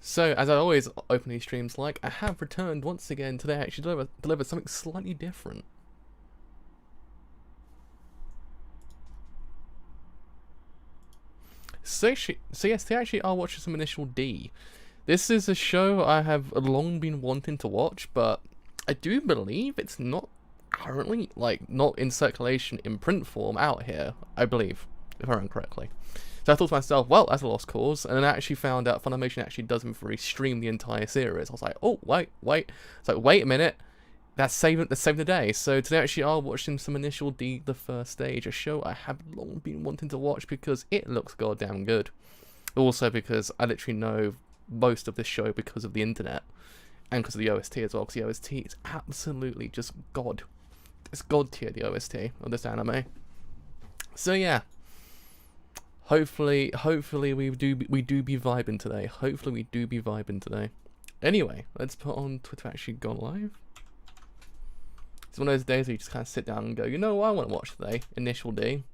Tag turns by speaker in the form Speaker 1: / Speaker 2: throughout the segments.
Speaker 1: So, as I always open these streams like, I have returned once again today. I actually delivered something slightly different. So yes, they actually are watching some Initial D. This is a show I have long been wanting to watch, but I do believe it's not currently, not in circulation in print form out here, I believe, if I remember correctly. So I thought to myself, well, that's a lost cause, and then I actually found out Funimation actually doesn't stream the entire series. I was like, oh, wait. It's like, wait a minute, that's saving the day. So today actually are watching some Initial D, the first stage, a show I have long been wanting to watch because it looks goddamn good. Also because I literally know most of this show because of the internet, and because of the OST as well, because the OST is absolutely just god. It's god tier, the OST of this anime. So yeah. Hopefully we do be vibing today. Hopefully we do be vibing today. Anyway, let's put on Twitter actually gone live. It's one of those days where you just kind of sit down and go, you know what I want to watch today? Initial D.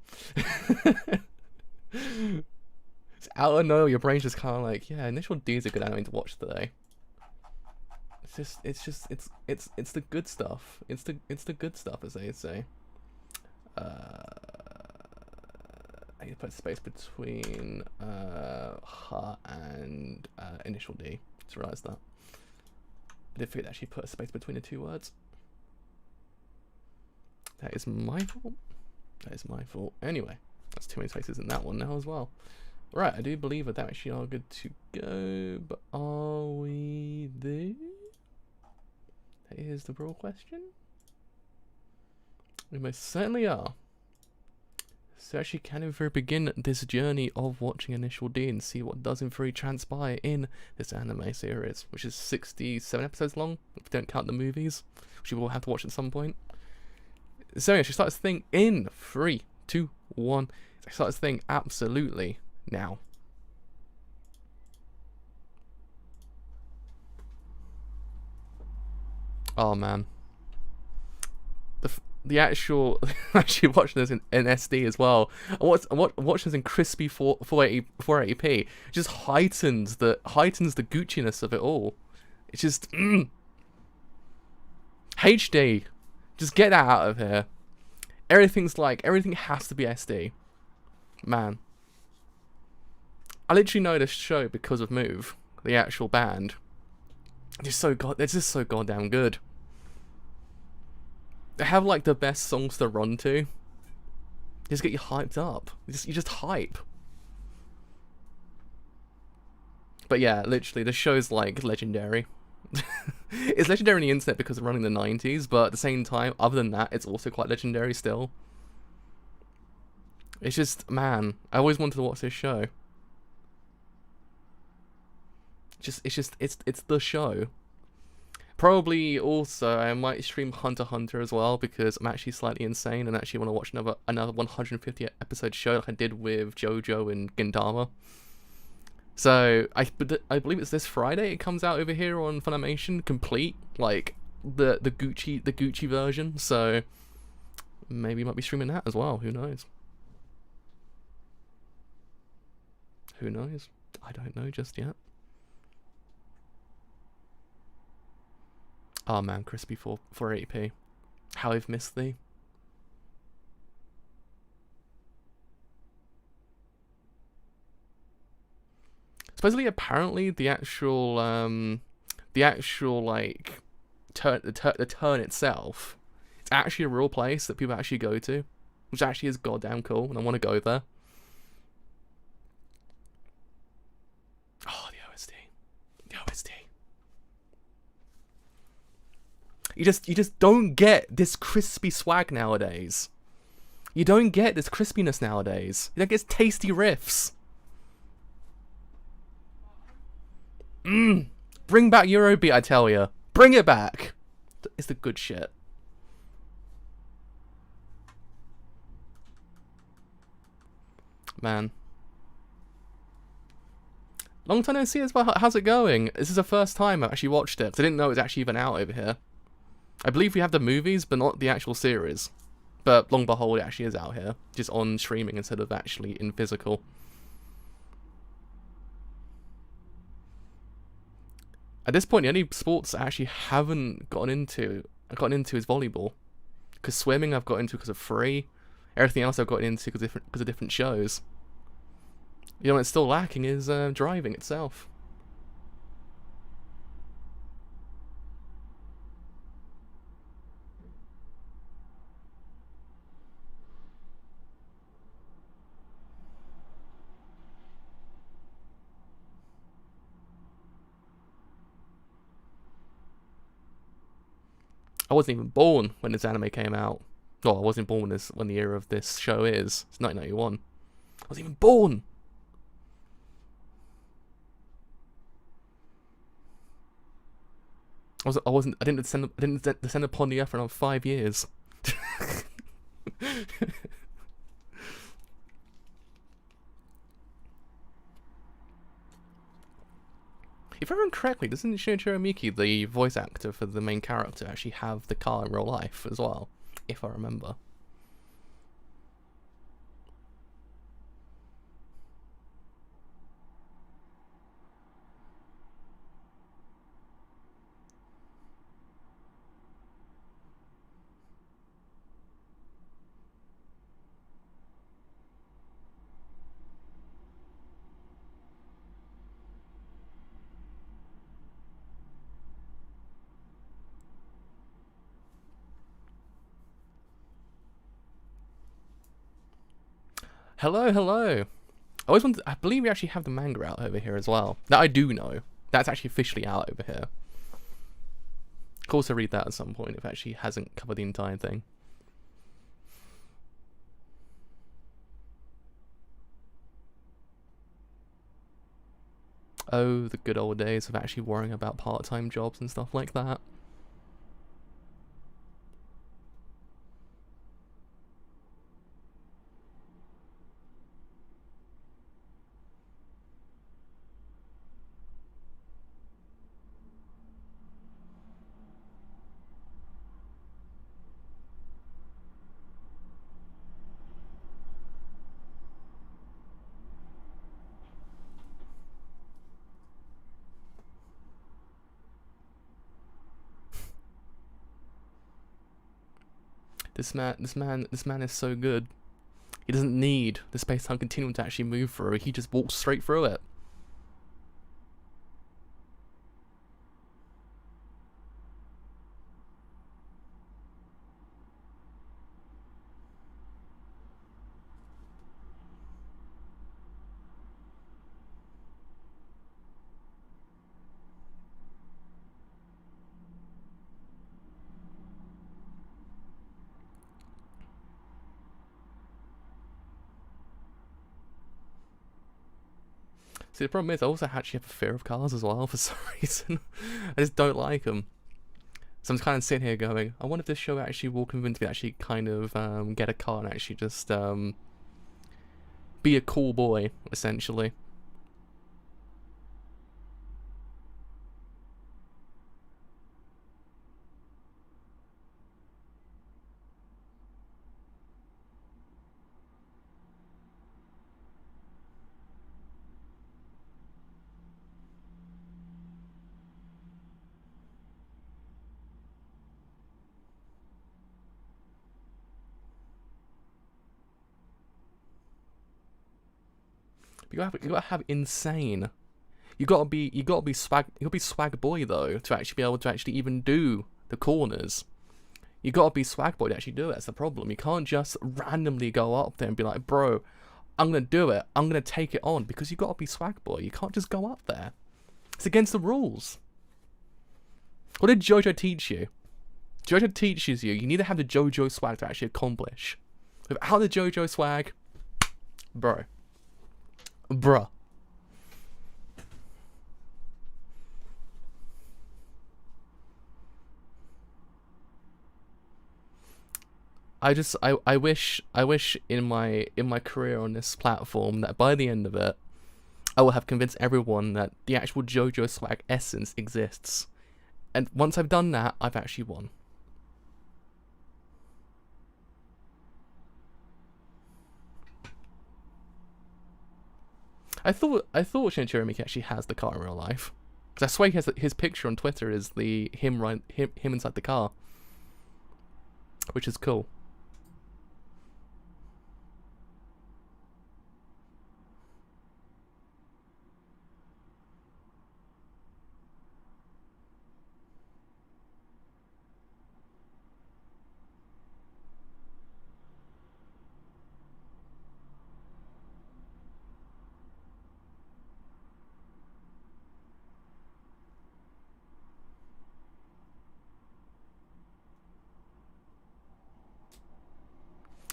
Speaker 1: It's out of nowhere, your brain's just kind of like, yeah, Initial D is a good anime to watch today. It's the good stuff. It's the good stuff, as they say. I need to put space between Heart and Initial D. Just realised that. I did forget to actually put a space between the two words. That is my fault. That is my fault. Anyway, that's too many spaces in that one now as well. Right, I do believe that actually are good to go, but are we there? That is the real question. We most certainly are. So actually can we begin this journey of watching Initial D and see what does in theory transpire in this anime series, which is 67 episodes long, if we don't count the movies, which we will have to watch at some point. So yeah, she starts this thing in 3, 2, 1. She starts this thing absolutely now. Oh man. The actual, actually watching this in SD as well. I watch this in crispy 480p. It just heightens the Gucci-ness of it all. It's just HD. Just get that out of here. Everything has to be SD. Man. I literally know this show because of Move, the actual band. It's just so goddamn good. They have the best songs to run to. Just get you hyped up. You just hype. But yeah, literally, the show's legendary. It's legendary on the internet because of running the 90s, but at the same time, other than that, it's also quite legendary still. It's just, man, I always wanted to watch this show. It's the show. Probably also I might stream Hunter x Hunter as well because I'm actually slightly insane and actually want to watch another 150 episode show like I did with JoJo and Gintama. So I believe it's this Friday it comes out over here on Funimation, complete, the Gucci version. So maybe might be streaming that as well. Who knows? Who knows? I don't know just yet. Oh man, crispy 480p. How I've missed thee. Supposedly, apparently, the turn itself, it's actually a real place that people actually go to, which actually is goddamn cool, and I want to go there. Oh, the OST. The OST. You just don't get this crispy swag nowadays. You don't get this crispiness nowadays. You don't get tasty riffs. Bring back Eurobeat, I tell ya. Bring it back. It's the good shit. Man. Long time no see as well. How's it going? This is the first time I've actually watched it, because I didn't know it was actually even out over here. I believe we have the movies, but not the actual series. But long behold, it actually is out here. Just on streaming instead of actually in physical. At this point, the only sports I actually haven't gotten into is volleyball. Because swimming I've got into because of free. Everything else I've gotten into because of different shows. You know what's still lacking is driving itself. I wasn't even born when this anime came out. Well, I wasn't born when the year of this show is. It's 1991. I wasn't even born. I didn't descend upon the earth for another 5 years. If I remember correctly, doesn't Shinichiro Miki, the voice actor for the main character, actually have the car in real life as well? If I remember. Hello, hello. I believe we actually have the manga out over here as well. That I do know. That's actually officially out over here. Of course, I'll read that at some point if it actually hasn't covered the entire thing. Oh, the good old days of actually worrying about part-time jobs and stuff like that. This man is so good. He doesn't need the space-time continuum to actually move through. He just walks straight through it. See, the problem is I also actually have a fear of cars as well for some reason. I just don't like them. So I'm just kind of sitting here going, I wonder if this show actually will convince me to actually kind of get a car and actually just be a cool boy, essentially. You gotta have insane. You gotta be swag boy though to actually be able to actually even do the corners. You gotta be swag boy to actually do it. That's the problem. You can't just randomly go up there and be like, bro, I'm gonna do it. I'm gonna take it on, because you gotta be swag boy. You can't just go up there. It's against the rules. What did JoJo teach you? JoJo teaches you need to have the JoJo swag to actually accomplish. Without the JoJo swag, bro. Bruh. I wish in my career on this platform that by the end of it I will have convinced everyone that the actual JoJo swag essence exists. And once I've done that, I've actually won. I thought Shinichiro Miki actually has the car in real life. Because I swear his picture on Twitter is him inside the car, which is cool.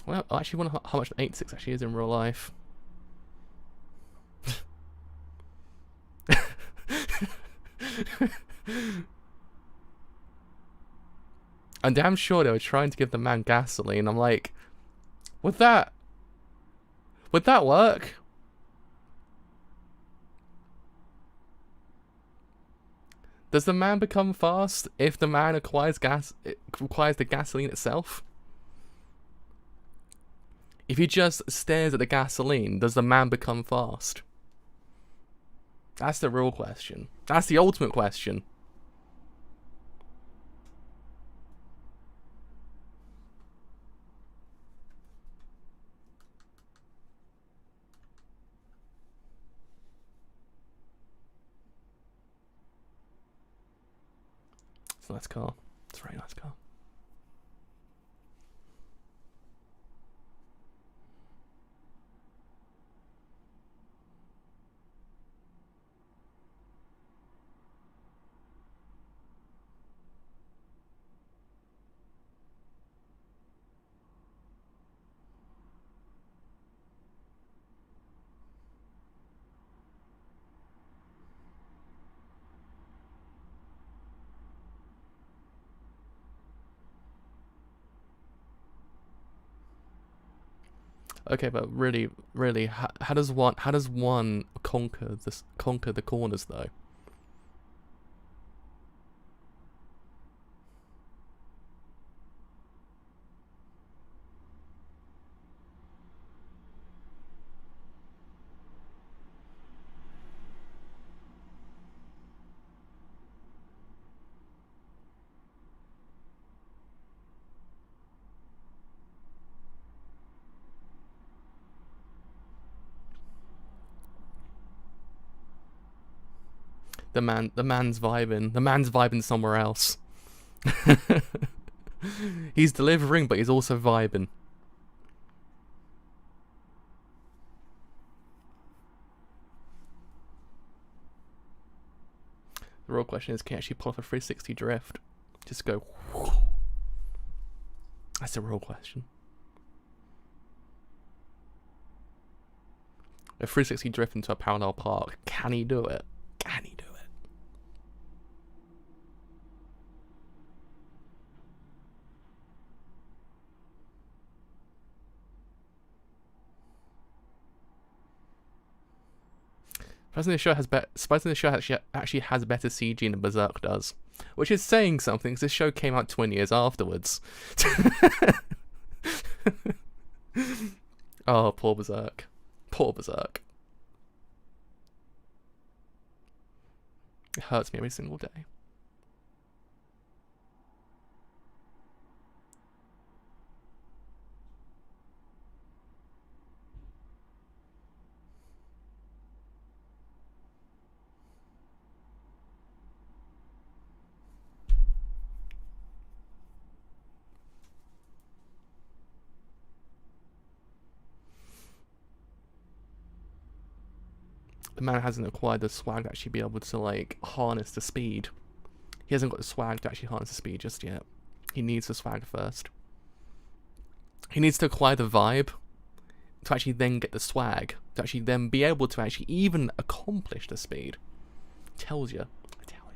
Speaker 1: Well, I actually wonder how much the 8.6 actually is in real life. I'm damn sure they were trying to give the man gasoline. I'm like, would that work? Does the man become fast if the man acquires the gasoline itself? If he just stares at the gasoline, does the man become fast? That's the real question. That's the ultimate question. It's a nice car. It's a very nice car. Okay, but really, how does one conquer the corners though? The man's vibing. The man's vibing somewhere else. He's delivering, but he's also vibing. The real question is, can you actually pull off a 360 drift? Just go. Whoosh. That's the real question. A 360 drift into a parallel park. Can he do it? Can he do it? Surprisingly, the show actually has better CG than Berserk does, which is saying something because this show came out 20 years afterwards. Oh, poor Berserk. Poor Berserk. It hurts me every single day. The man hasn't acquired the swag to actually be able to, like, harness the speed. He hasn't got the swag to actually harness the speed just yet. He needs the swag first. He needs to acquire the vibe to actually then get the swag, to actually then be able to actually even accomplish the speed. Tells you. I tell you.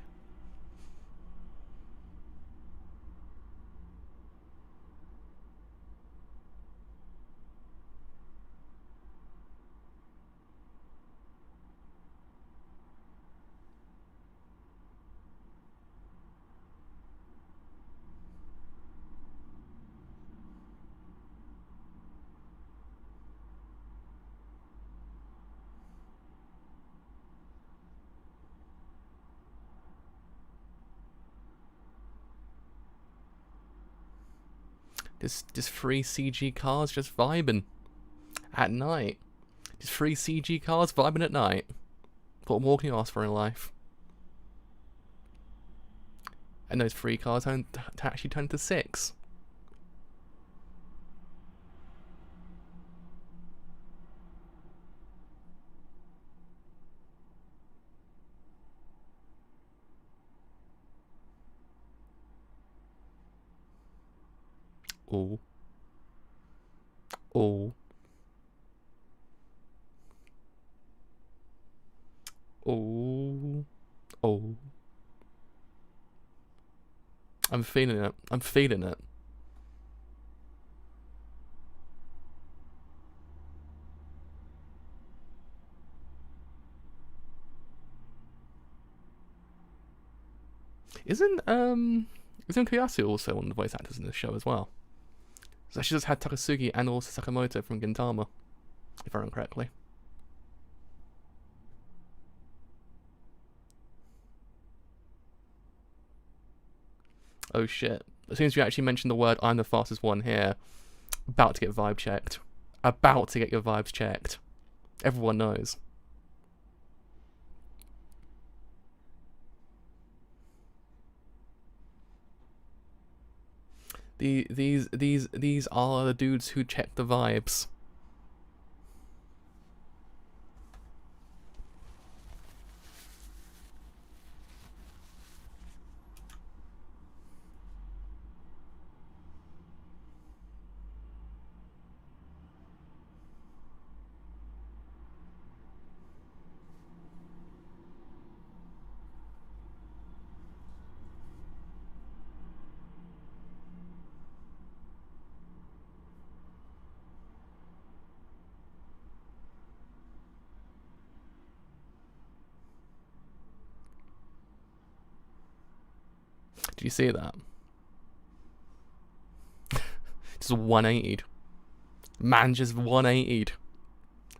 Speaker 1: Just free CG cars just vibing at night. Just free CG cars vibing at night. What more can you ask for in life? And those free cars actually turn to 6. Oh. Oh. Oh. Oh. I'm feeling it. I'm feeling it. Isn't Koyasu also one of the voice actors in this show as well? So she just had Takasugi and also Sakamoto from Gintama, if I remember correctly. Oh shit. As soon as you actually mention the word "I'm the fastest one" here, about to get vibe checked. About to get your vibes checked. Everyone knows. These are the dudes who check the vibes. Did you see that? Just 180'd. Man just 180'd.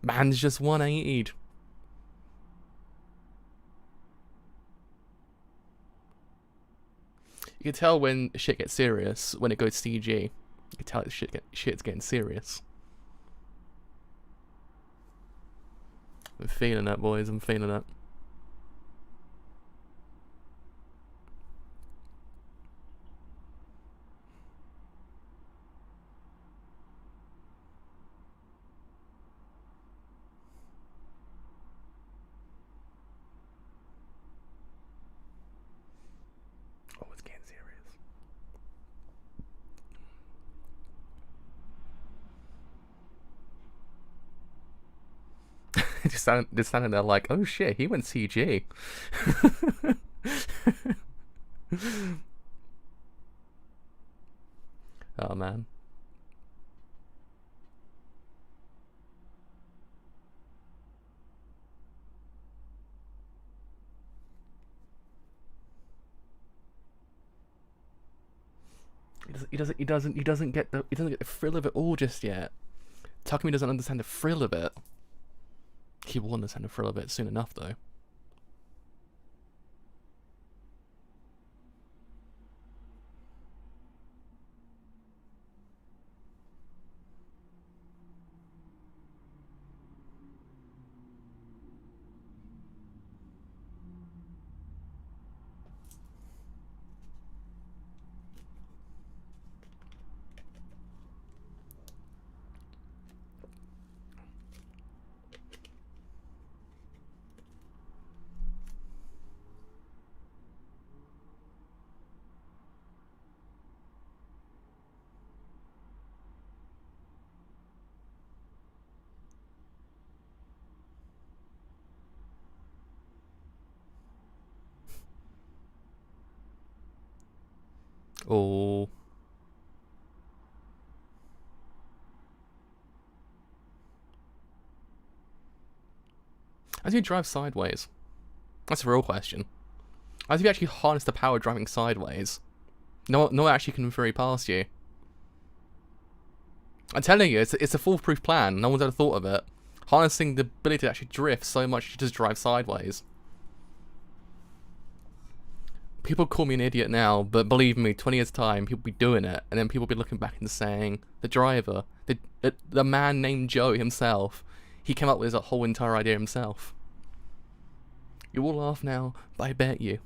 Speaker 1: Man's just 180'd. You can tell when shit gets serious when it goes CG. You can tell shit's getting serious. I'm feeling it, boys. I'm feeling it. Just standing there like, oh shit, he went CG. Oh man. He doesn't get the thrill of it all just yet. Takumi doesn't understand the thrill of it. He will understand the thrill of it soon enough, though. Oh. How do you drive sideways? That's a real question. How do you actually harness the power driving sideways? No one actually can hurry past you. I'm telling you, it's a foolproof plan. No one's ever thought of it. Harnessing the ability to actually drift so much you just drive sideways. People call me an idiot now, but believe me, 20 years time, people be doing it, and then people be looking back and saying, the driver, the man named Joe himself, he came up with that whole entire idea himself. You all laugh now, but I bet you.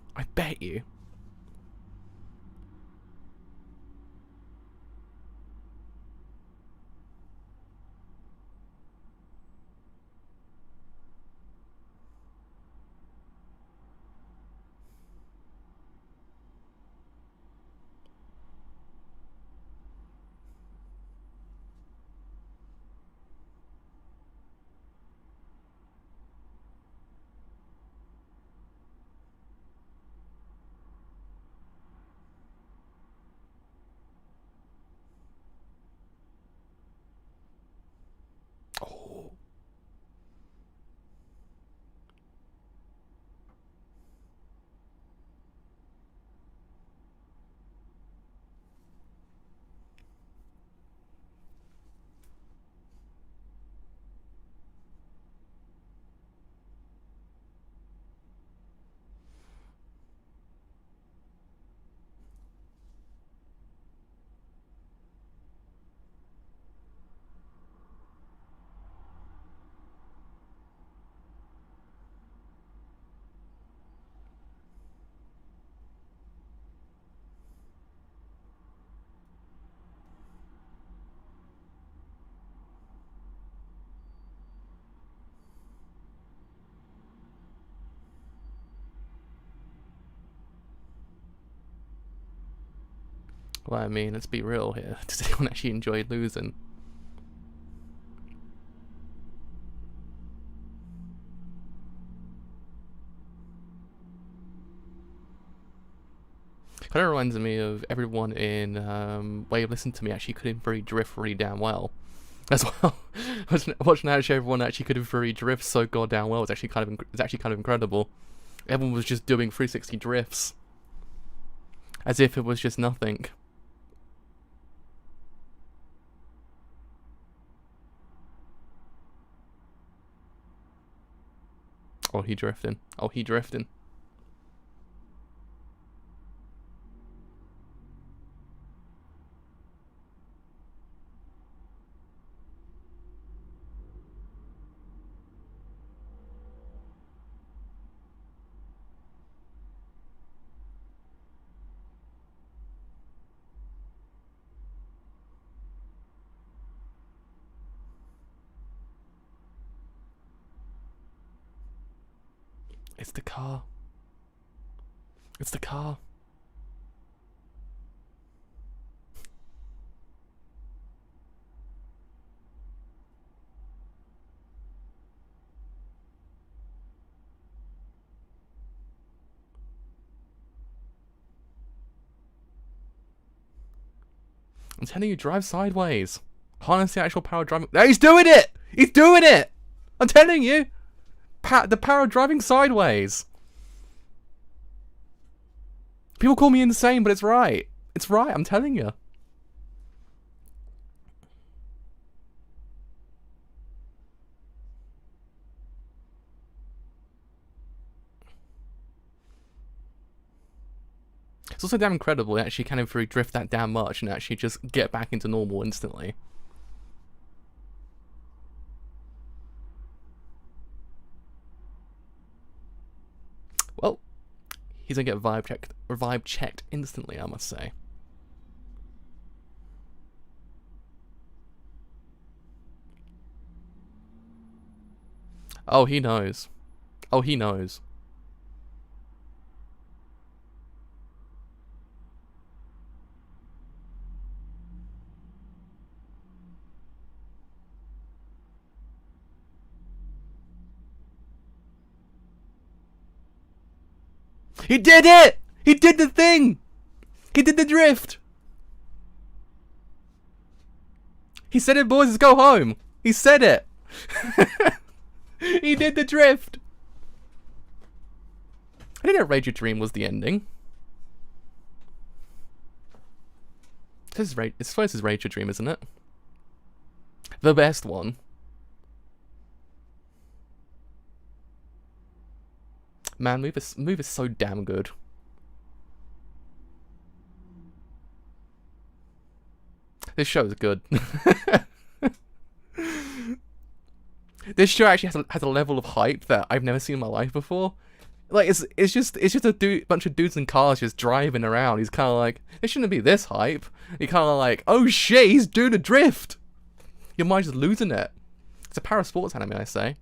Speaker 1: Oh. Well, I mean, let's be real here. Does anyone actually enjoy losing? Kind of reminds me of everyone in Way of Listen to Me actually could infrared drift really damn well. As well, watching how everyone actually could infrared drift so goddamn well is actually kind of incredible. Everyone was just doing 360 drifts, as if it was just nothing. Oh, he drifting. Oh, he drifting. It's the car. It's the car. I'm telling you, drive sideways. Harness the actual power of driving. No, he's doing it! He's doing it! I'm telling you! The power of driving sideways. People call me insane, but it's right. It's right, I'm telling you. It's also damn incredible it actually can infrared drift that damn much and actually just get back into normal instantly. Well, he's gonna get vibe checked instantly, I must say. Oh, he knows. Oh, he knows. He did it! He did the thing! He did the drift! He said it, boys, let's go home! He said it! He did the drift! I didn't know Rage Your Dream was the ending. It's supposed to Rage Your Dream, isn't it? The best one. Man, move is so damn good. This show is good. This show actually has a level of hype that I've never seen in my life before. Like, it's just a bunch of dudes in cars just driving around. He's kind of like, it shouldn't be this hype. You're kind of like, oh shit, he's doing a drift. Your mind's just losing it. It's a parasports anime, I say.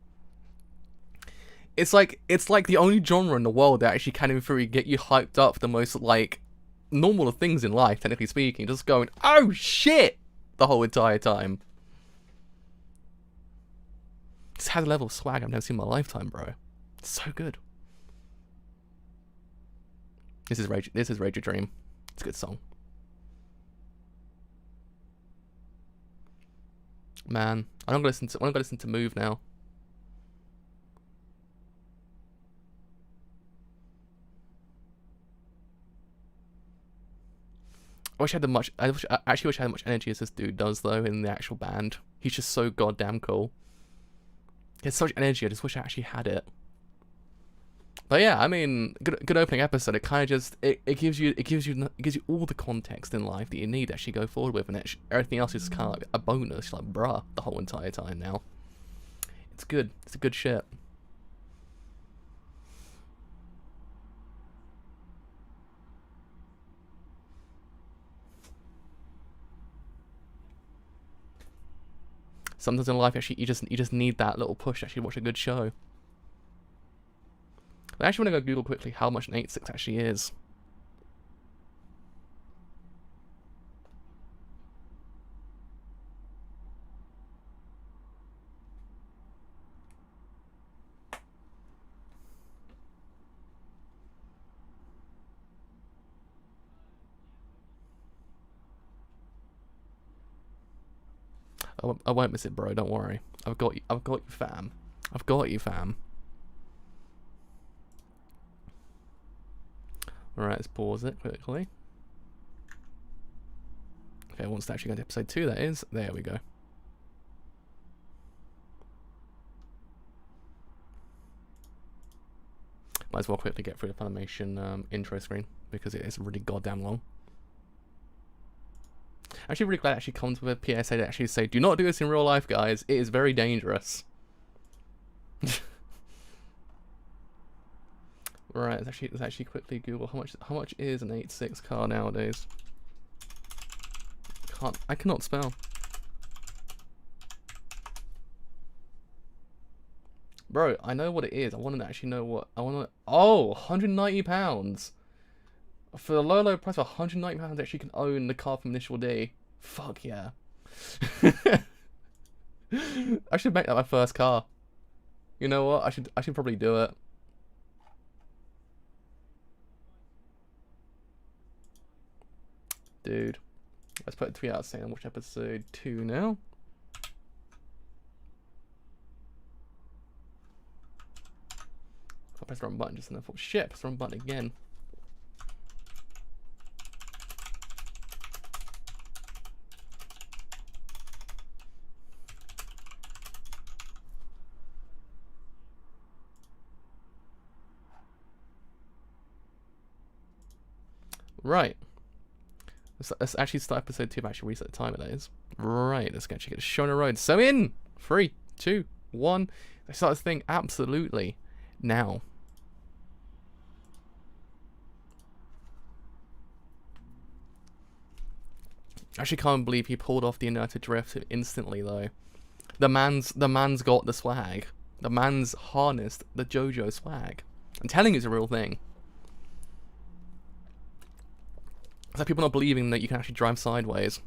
Speaker 1: It's like the only genre in the world that actually can in theory get you hyped up for the most like normal of things in life, technically speaking. Just going, oh shit, the whole entire time. This has a level of swag I've never seen in my lifetime, bro. It's so good. This is Rage Your Dream. It's a good song. Man, I'm gonna listen to Move now. I actually wish I had much energy as this dude does though in the actual band. He's just so goddamn cool. He has such energy. I just wish I actually had it. But yeah, I mean, good opening episode. It kind of just it gives you all the context in life that you need to actually go forward with, and everything else is kind of like a bonus. You're like, bruh, the whole entire time now. It's good. It's a good shit. Sometimes in life, actually, you just need that little push to actually watch a good show. I actually want to go Google quickly how much an 8.6 actually is. I won't miss it, bro. Don't worry. I've got you, fam. I've got you, fam. Alright, let's pause it quickly. Okay, once to actually go to episode 2, that is. There we go. Might as well quickly get through the Funimation intro screen, because it is really goddamn long. I'm actually really glad it actually comes with a PSA that actually say, do not do this in real life, guys. It is very dangerous. Right, let's actually quickly Google how much is an 8.6 car nowadays. I cannot spell. Bro, I know what it is. I want to actually know what I want to. Oh, £190 for the low price of £190. Actually, can own the car from Initial D. Fuck yeah. I should make that my first car. You know what? I should probably do it. Dude, let's put 3 out of 10 and watch episode 2 now. I pressed the wrong button just then. I thought, shit, press the wrong button again. Right. Let's actually start episode 2, but actually reset the timer, that is. Right, let's actually get a show on the road. So in 3, 2, 1. Let's start this thing absolutely now. I actually can't believe he pulled off the inverted drift instantly though. The man's got the swag. The man's harnessed the JoJo swag. I'm telling you, it's a real thing. It's like people not believing that you can actually drive sideways.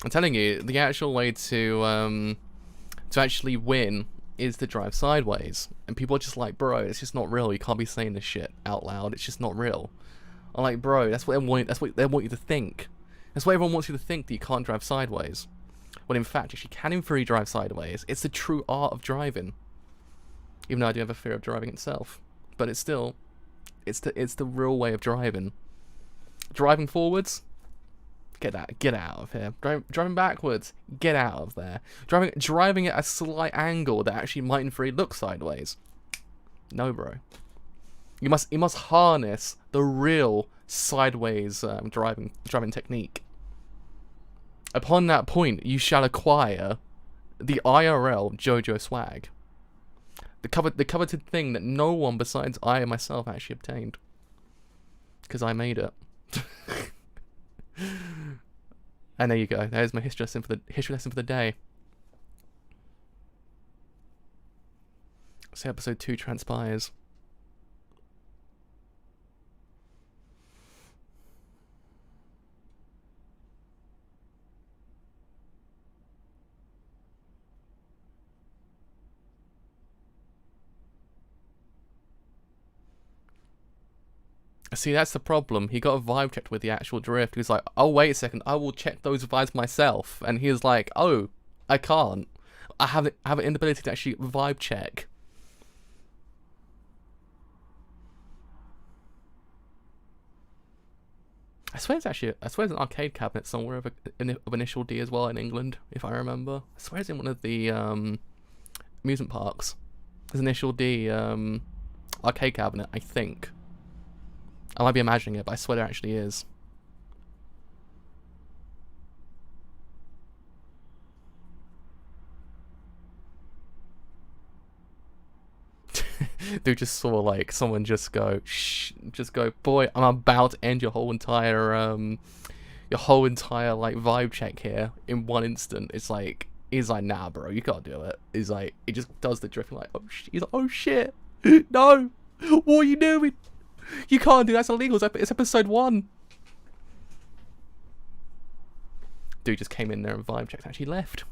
Speaker 1: I'm telling you, the actual way to actually win is to drive sideways. And people are just like, bro, it's just not real. You can't be saying this shit out loud. It's just not real. I'm like, bro, that's what they want you to think. That's what everyone wants you to think, that you can't drive sideways. When in fact, you actually can in theory drive sideways. It's the true art of driving. Even though I do have a fear of driving itself. But it's still, it's the real way of driving. Driving forwards, get out of here. Driving backwards, get out of there. Driving at a slight angle that actually might in theory look sideways. No, bro. You must harness the real sideways driving technique. Upon that point, you shall acquire the IRL JoJo swag. The coveted thing that no one besides I and myself actually obtained. Because I made it. And there you go. There's my history lesson for the day. So episode 2 transpires. See, that's the problem. He got a vibe checked with the actual drift. He was like, oh, wait a second, I will check those vibes myself. And he was like, oh, I can't. I have an inability to actually vibe check. I swear there's an arcade cabinet somewhere of initial D as well in England, if I remember. I swear it's in one of the amusement parks. There's initial D arcade cabinet, I think. I might be imagining it, but I swear there actually is. Dude just saw like someone just go, shh, just go, boy, I'm about to end your whole entire like vibe check here in one instant. It's like, he's like, nah, bro, you can't do it. He's like, he just does the drifting like, oh, he's like, oh shit, no, what are you doing? You can't do that. That's illegal. It's episode 1. Dude just came in there and vibe checked. Actually left.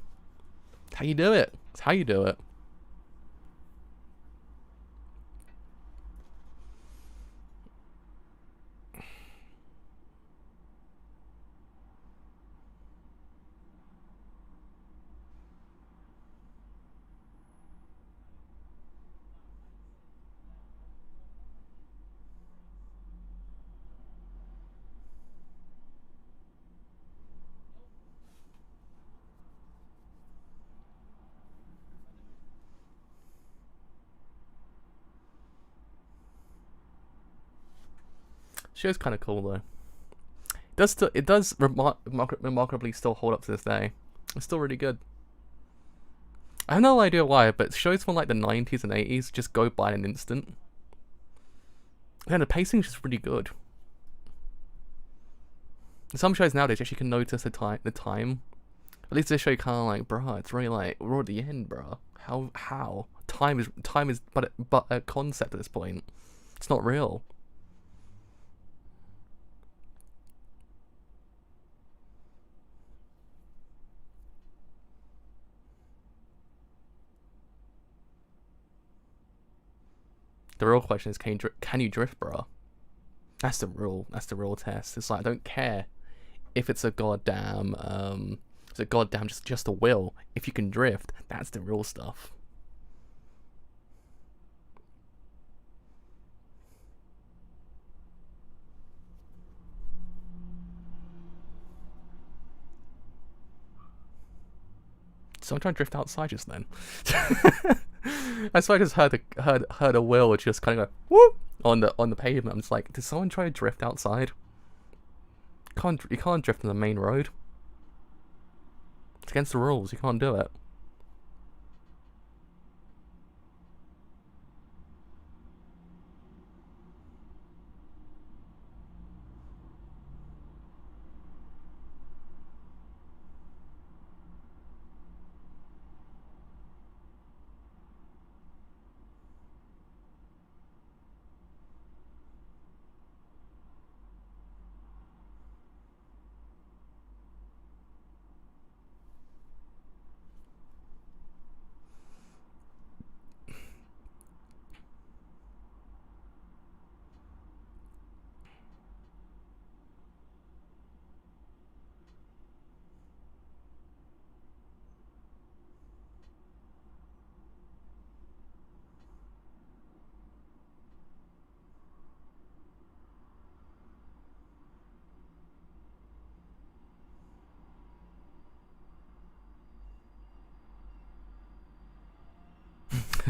Speaker 1: That's how you do it. That's how you do it. Show's kind of cool though. It does remarkably still hold up to this day. It's still really good. I have no idea why, but shows from like the 90s and 80s just go by in an instant. And the pacing's just really good. Some shows nowadays you actually can notice the time. At least this show kind of like, bruh, it's really like, we're at the end, bruh. How? Time is but a concept at this point. It's not real. The real question is, can you drift, bro? That's the real test. It's like, I don't care if it's a goddamn just a will. If you can drift, that's the real stuff. So I'm trying to drift outside just then. I swear I just heard a wheel just kind of go whoop on the pavement. I'm just like, did someone try to drift outside? You can't drift on the main road. It's against the rules. You can't do it.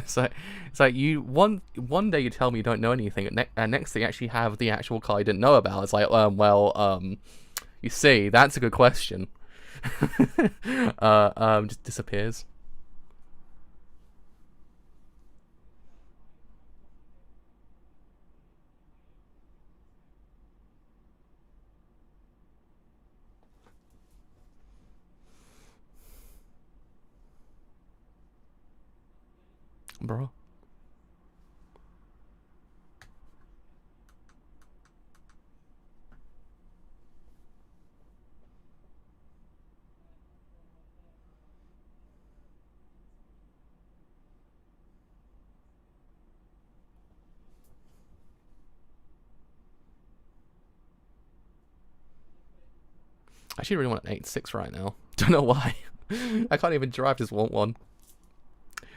Speaker 1: So it's like you one day you tell me you don't know anything, and next thing you actually have the actual car you didn't know about. It's like, you see, that's a good question. just disappears. Bro. I actually really want an 8.6 right now. Don't know why. I can't even drive, just want one.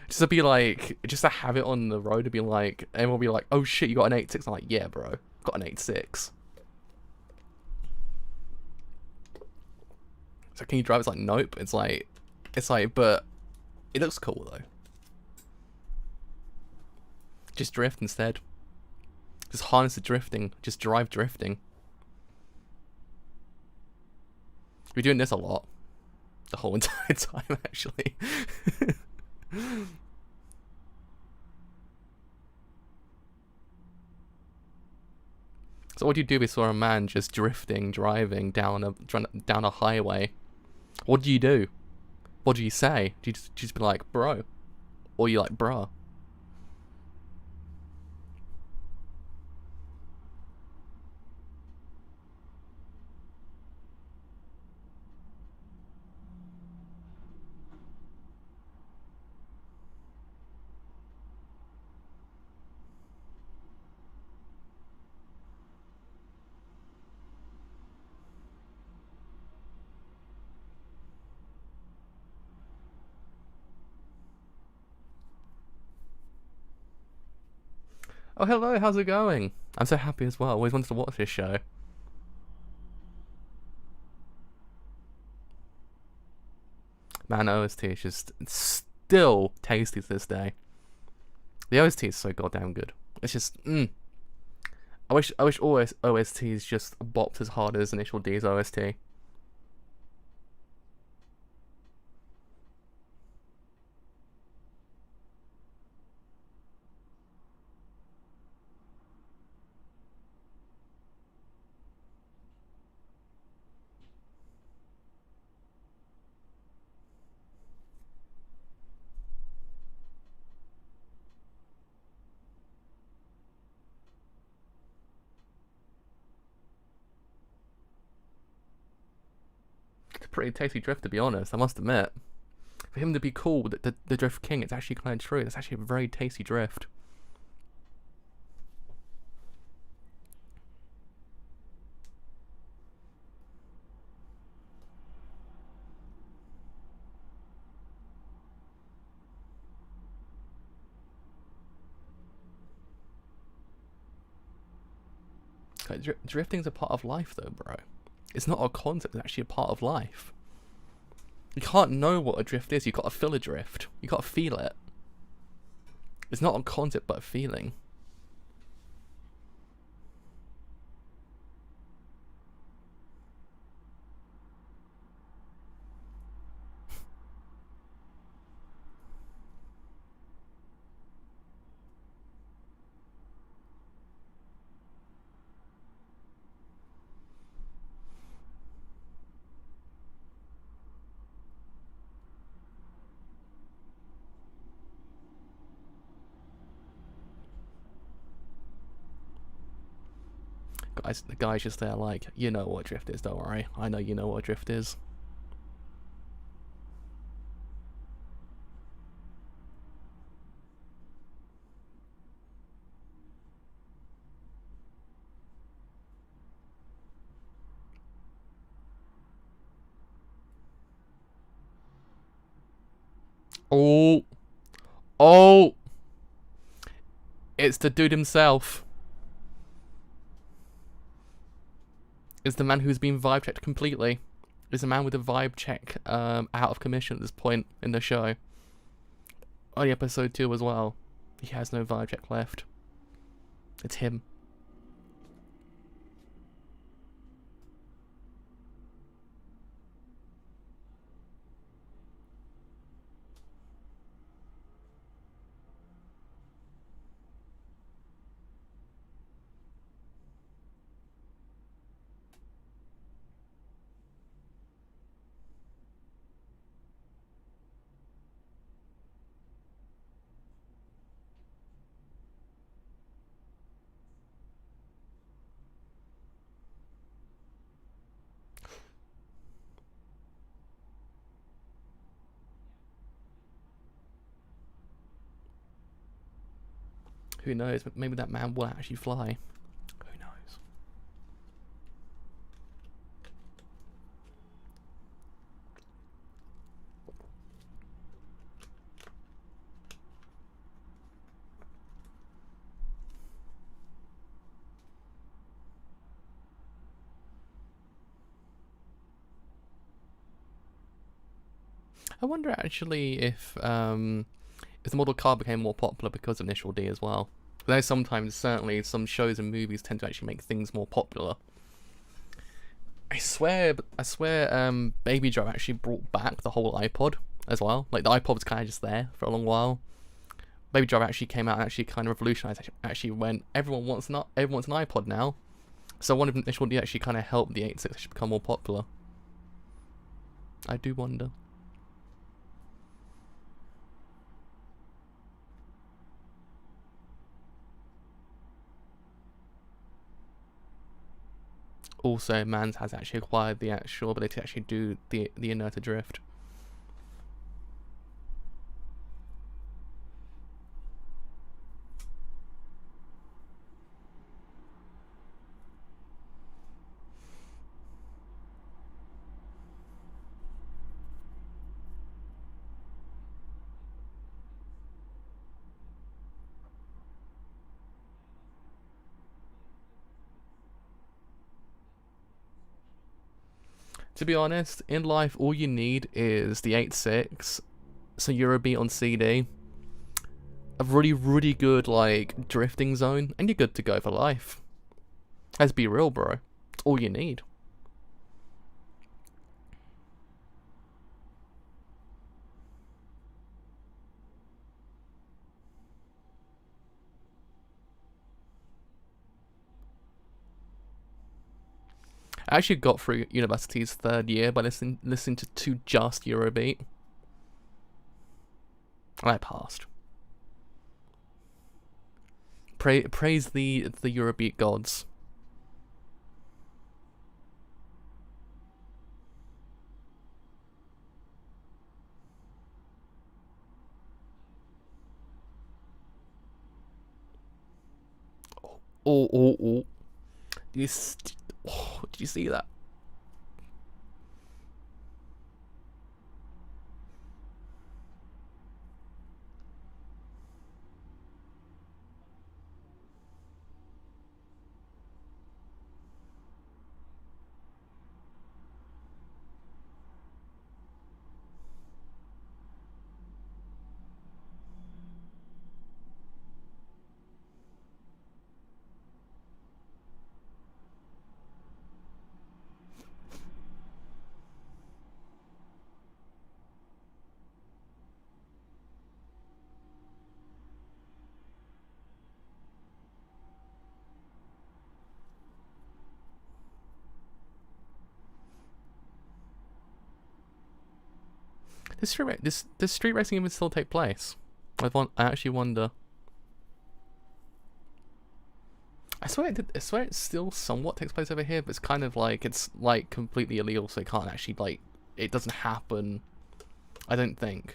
Speaker 1: Just to be like, just to have it on the road to be like, everyone will be like, oh shit, you got an 8.6. I'm like, yeah, bro, got an 8.6. So can you drive? It's like, nope. It's like, but it looks cool though. Just drift instead. Just harness the drifting. Just drive drifting. We're doing this a lot. The whole entire time, actually. So what do you do if you saw a man just drifting, driving down a highway? What do you do? What do you say? Do you just be like, bro? Or you like, bruh? Oh, hello, how's it going? I'm so happy as well. Always wanted to watch this show. Man, OST is just still tasty to this day. The OST is so goddamn good. It's just, I wish always OSTs just bopped as hard as Initial D's OST. Pretty tasty drift, to be honest, I must admit. For him to be called the Drift King, it's actually kind of true. It's actually a very tasty drift. Drifting's a part of life, though, bro. It's not a concept, it's actually a part of life. You can't know what a drift is, you gotta feel a drift. You gotta feel it. It's not a concept, but a feeling. The guy's just there like, you know what a drift is, don't worry. I know you know what a drift is. Oh! Oh! It's the dude himself. Is the man who's been vibe checked completely. Is the man with the vibe check out of commission at this point in the show. Only episode 2 as well. He has no vibe check left. It's him. Who knows? Maybe that man will actually fly. Who knows? I wonder actually if the model car became more popular because of Initial D as well. Though sometimes, certainly, some shows and movies tend to actually make things more popular. I swear, Baby Driver actually brought back the whole iPod as well. Like, the iPod was kind of just there for a long while. Baby Driver actually came out and actually kind of revolutionized. Actually, when everyone wants an iPod now. So one of Initial D actually kind of helped the 8.6 actually become more popular. I do wonder. Also, Mans has actually acquired the actual ability to actually do the inerted drift. To be honest, in life, all you need is the 8.6, so Eurobeat on CD, a really, really good, like, drifting zone, and you're good to go for life. Let's be real, bro. It's all you need. I actually got through university's third year by listening to just Eurobeat. And I passed. Praise the Eurobeat gods. Oh. Did you see that? Does street racing even still take place? I actually wonder. I swear it still somewhat takes place over here, but it's like completely illegal, so it can't actually, like, it doesn't happen. I don't think.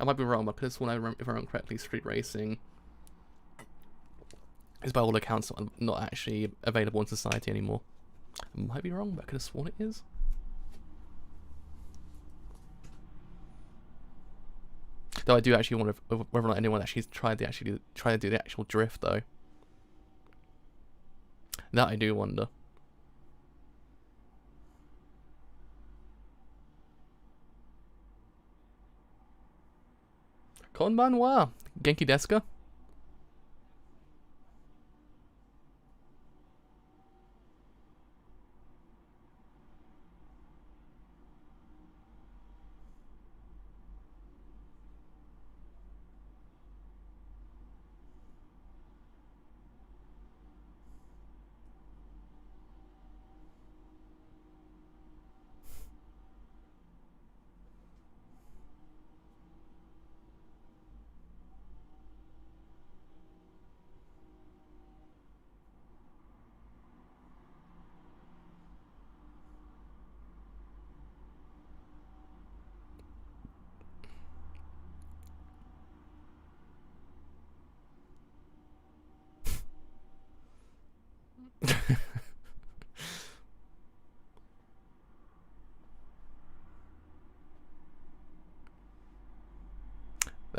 Speaker 1: I might be wrong, but if I remember correctly, street racing is by all accounts not actually available in society anymore. I might be wrong, but I could have sworn it is. Though I do actually wonder whether or not anyone actually tried to do the actual drift though. That I do wonder. Konbanwa, Genki desu ka?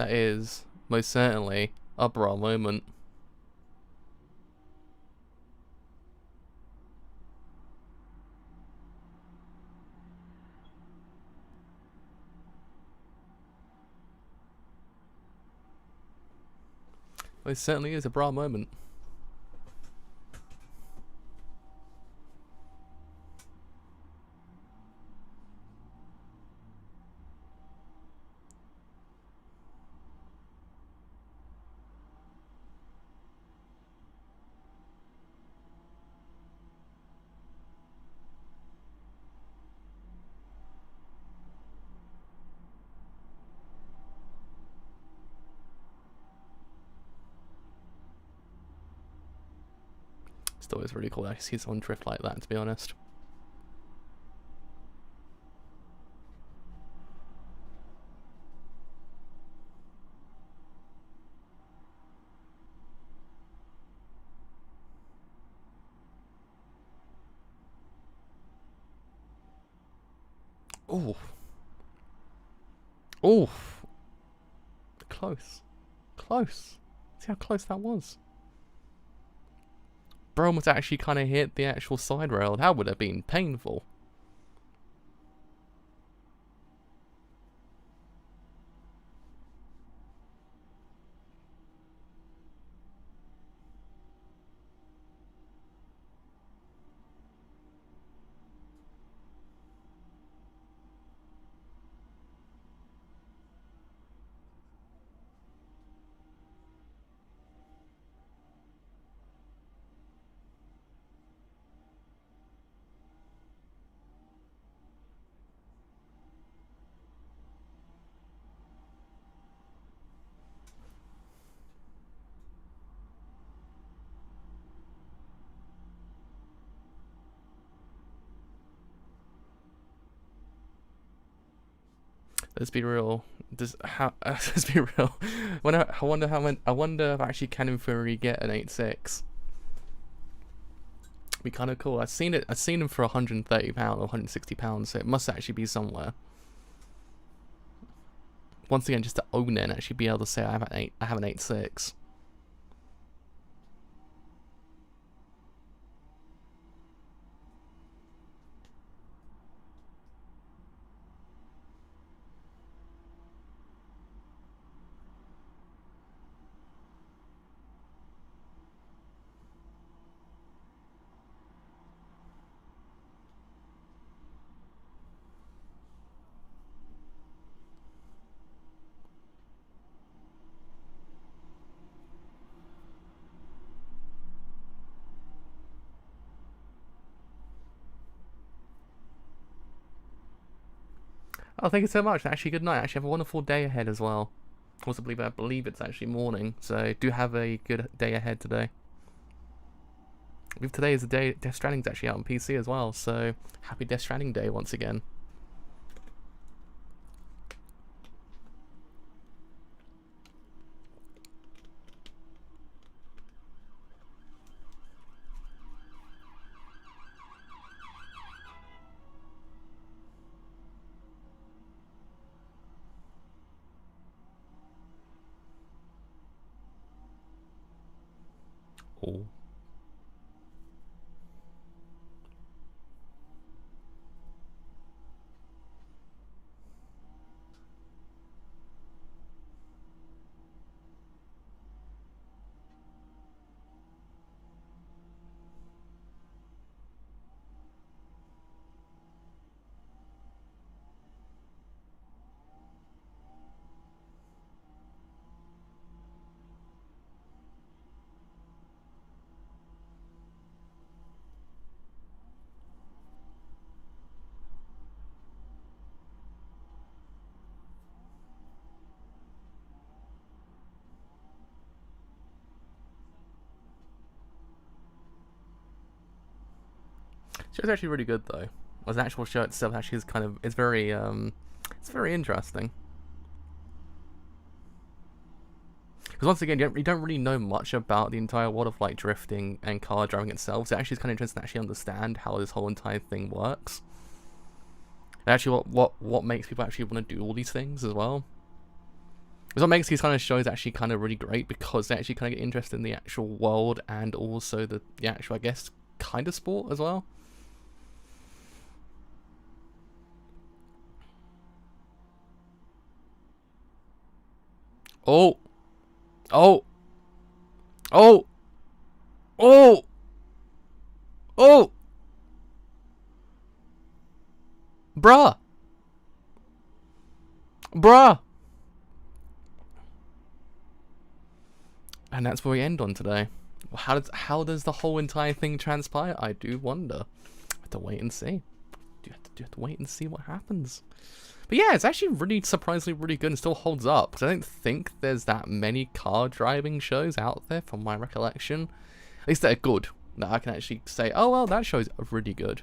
Speaker 1: That is most certainly a bra moment. Most certainly is a bra moment. Still is really cool to see someone drift like that, to be honest. Oh. Oh. Close. Close. See how close that was? Bro almost actually kind of hit the actual side rail. That would have been painful. Let's be real. Let's be real. I wonder if actually can in theory get an 8.6. Be kind of cool. I've seen him for £130 or £160, so it must actually be somewhere. Once again, just to own it and actually be able to say I have an 8.6. Oh, thank you so much. Actually, good night. Actually, have a wonderful day ahead as well. Also, I believe it's actually morning, so do have a good day ahead today. I believe today is the day Death Stranding's actually out on PC as well, so happy Death Stranding Day once again. Oh. Show's actually really good though. Well, the actual show itself actually is kind of it's very interesting. Because once again, you don't really know much about the entire world of like drifting and car driving itself. So actually, it's kind of interesting to actually understand how this whole entire thing works. And actually, what makes people actually want to do all these things as well. It's what makes these kind of shows actually kind of really great, because they actually kind of get interested in the actual world and also the actual, I guess, kind of sport as well. Oh. Oh. Oh. Oh. Oh. Bruh. Bruh. And that's where we end on today. How does the whole entire thing transpire? I do wonder. I have to wait and see. Do you have to wait and see what happens? But yeah, it's actually really surprisingly really good and still holds up, because I don't think there's that many car driving shows out there from my recollection. At least that are good, that I can actually say, oh well, that show's really good.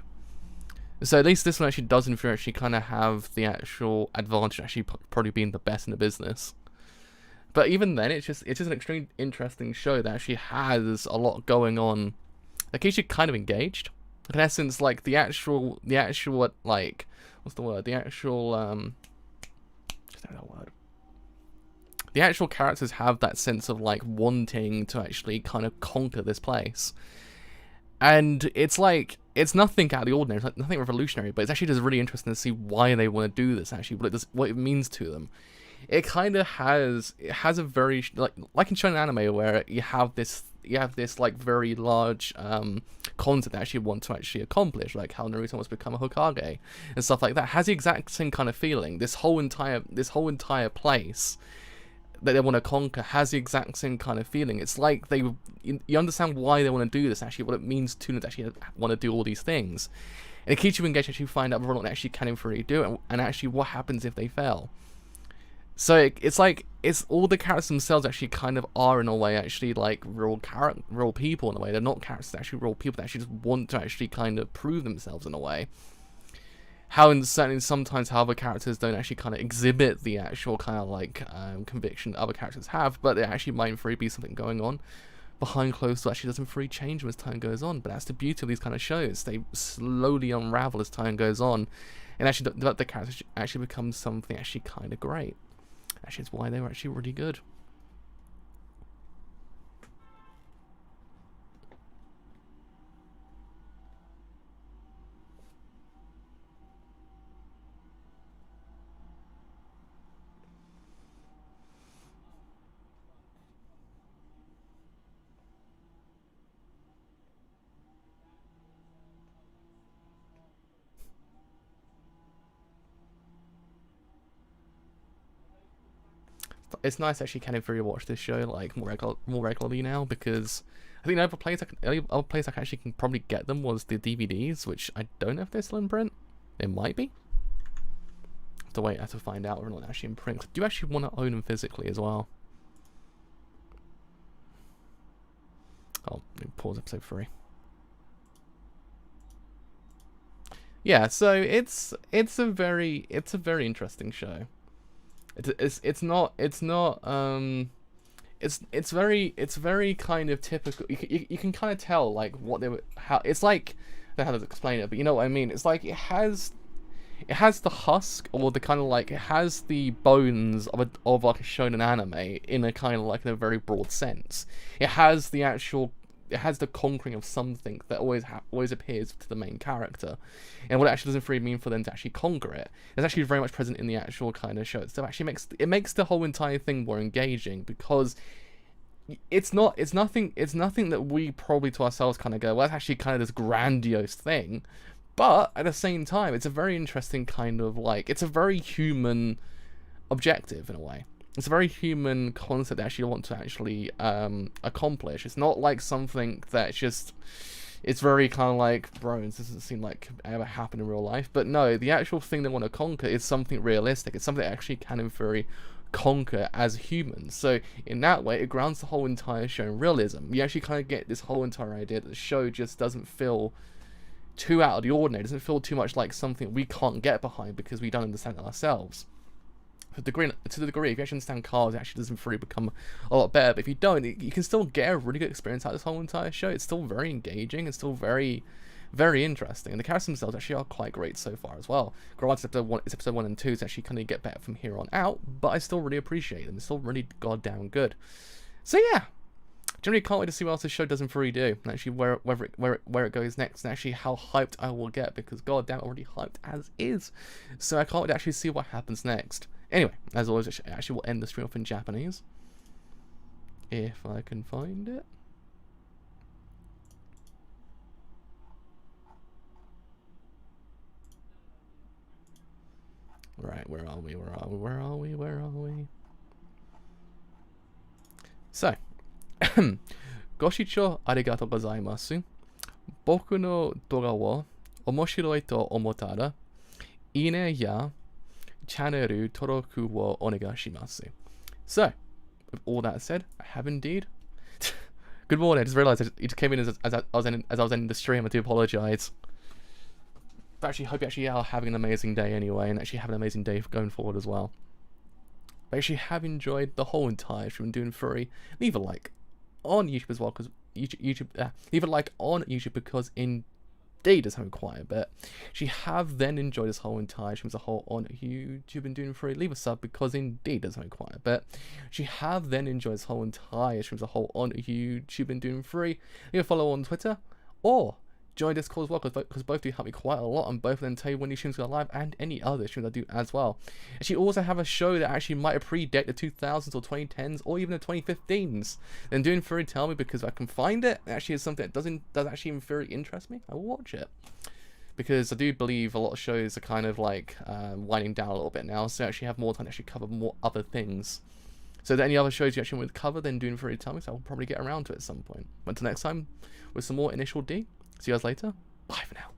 Speaker 1: So at least this one actually does in theory actually kind of have the actual advantage of actually probably being the best in the business. But even then, it's just an extremely interesting show that actually has a lot going on that keeps you kind of engaged. In essence, like the actual like, what's the word? The actual just don't know that word. The actual characters have that sense of like wanting to actually kind of conquer this place, and it's like, it's nothing out of the ordinary. It's like nothing revolutionary, but it's actually just really interesting to see why they want to do this. Actually, what it means to them. It kind of has a very like in shonen anime where you have this like very large concept that actually want to actually accomplish, like how Naruto wants to become a Hokage and stuff like that. It has the exact same kind of feeling. This whole entire place that they want to conquer has the exact same kind of feeling. It's like you understand why they want to do this, actually what it means to them to actually want to do all these things, and it keeps you engaged to actually find out whether or not they actually can really do it, and actually what happens if they fail. So it's like, it's all the characters themselves actually kind of are in a way actually like real people in a way. They're not characters, they're actually real people that actually just want to actually kind of prove themselves in a way. How certainly sometimes how other characters don't actually kind of exhibit the actual kind of like conviction that other characters have, but there actually might free be something going on behind closed doors actually doesn't free change as time goes on. But that's the beauty of these kind of shows. They slowly unravel as time goes on, and actually the characters actually become something actually kind of great. Actually, it's why they were actually really good. It's nice actually kind of rewatch this show like more regularly now, because I think the other place I actually can probably get them was the DVDs, which I don't know if they're still in print. It might be. I have to wait. I have to find out whether or not they're actually in print. I do actually want to own them physically as well. Oh, let me pause episode 3. Yeah, so it's a very interesting show. It's very kind of typical. You can kind of tell like what they were, how it's like, I don't know how to explain it, but you know what I mean. It's like it has the husk, or the kind of like, it has the bones of like a shonen anime in a kind of like, in a very broad sense. It has the conquering of something that always appears to the main character, and what it actually doesn't really mean for them to actually conquer it. It's actually very much present in the actual kind of show itself. Actually makes the whole entire thing more engaging, because it's nothing that we probably to ourselves kind of go, well, that's actually kind of this grandiose thing, but at the same time, it's a very interesting kind of like, it's a very human objective in a way. It's a very human concept that actually want to actually accomplish. It's not like something that's just, it's very kind of like, bro, this doesn't seem like could ever happen in real life. But no, the actual thing they want to conquer is something realistic. It's something that actually can in theory conquer as humans. So in that way, it grounds the whole entire show in realism. You actually kind of get this whole entire idea that the show just doesn't feel too out of the ordinary. It doesn't feel too much like something we can't get behind because we don't understand it ourselves. To the degree, if you actually understand cars, it actually doesn't really become a lot better. But if you don't, you can still get a really good experience out of this whole entire show. It's still very engaging. It's still very, very interesting. And the characters themselves actually are quite great so far as well. Granted, it's episode 1 and 2, so actually kind of get better from here on out, but I still really appreciate them. It's still really goddamn good. So yeah, generally can't wait to see what else this show does in 3D, and actually where it goes next, and actually how hyped I will get, because goddamn, I'm already hyped as is. So I can't wait to actually see what happens next. Anyway, as always, actually we'll end the stream off in Japanese, if I can find it. Right, where are we? So, ご視聴ありがとうございます。僕の動画を面白いと思ったら、いいねやチャンネル登録をお願いします。So, with all that said, I have indeed. Good morning. I just realised it just came in as I was ending the stream. I do apologise. But actually, hope you actually are having an amazing day anyway, and actually have an amazing day going forward as well. But actually have enjoyed the whole entire stream doing furry. Leave a like on YouTube as well, because leave a like on YouTube, because indeed does have quite a bit. Actually have then enjoyed this whole entire stream as a whole on YouTube and doing furry. Leave a sub, because indeed does have quite a bit. Actually have then enjoyed this whole entire stream as a whole on YouTube and doing free. Leave a follow on Twitter, or join Discord as well, because both do help me quite a lot, and both of them tell you when these streams go live and any other streams I do as well. Actually also have a show that actually might predate the 2000s or 2010s or even the 2015s. Then doing furry, tell me, because if I can find it, actually is something that does actually even very interest me, I will watch it. Because I do believe a lot of shows are kind of like winding down a little bit now, so I actually have more time to actually cover more other things. So if there are any other shows you actually want to cover, then doing furry, tell me, so I'll probably get around to it at some point. But until next time, with some more Initial D. See you guys later. Bye for now.